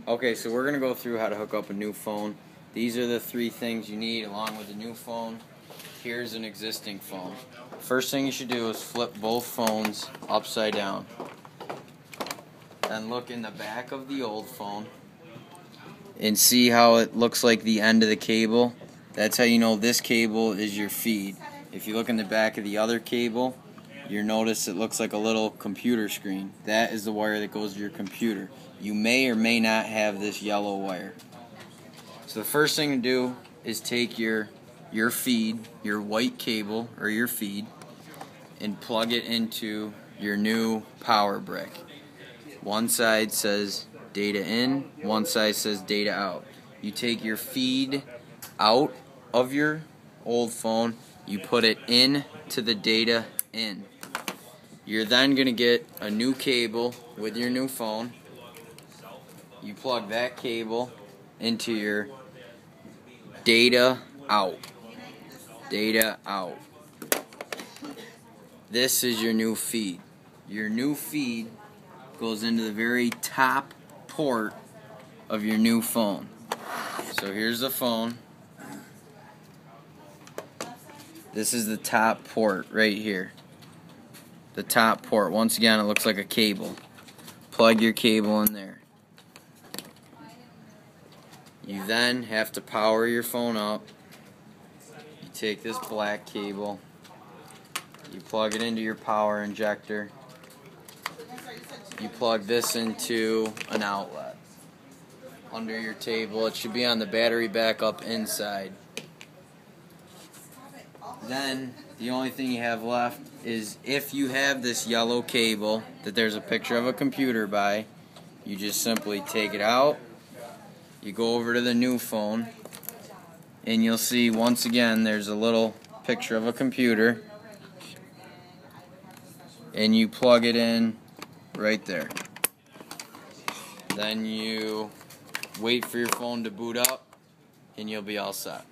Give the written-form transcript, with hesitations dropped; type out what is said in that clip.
Okay, so we're going to go through how to hook up a new phone. These are the 3 things you need along with a new phone. Here's an existing phone. First thing you should do is flip both phones upside down. Then look in the back of the old phone and see how it looks like the end of the cable. That's how you know this cable is your feed. If you look in the back of the other cable, you'll notice it looks like a little computer screen. That is the wire that goes to your computer. You may or may not have this yellow wire. So the first thing to do is take your feed, your white cable or your feed, and plug it into your new power brick. One side says data in, one side says data out. You take your feed out of your old phone, you put it in to the data in. You're then going to get a new cable with your new phone. You plug that cable into your data out. Data out. This is your new feed. Your new feed goes into the very top port of your new phone. So here's the phone. This is the top port right here. The top port. Once again, it looks like a cable. Plug your cable in there. You then have to power your phone up. You take this black cable. You plug it into your power injector. You plug this into an outlet under your table. It should be on the battery backup inside. Then the only thing you have left is, if you have this yellow cable that there's a picture of a computer by, you just simply take it out. You go over to the new phone and you'll see once again there's a little picture of a computer, and you plug it in right there. Then you wait for your phone to boot up and you'll be all set.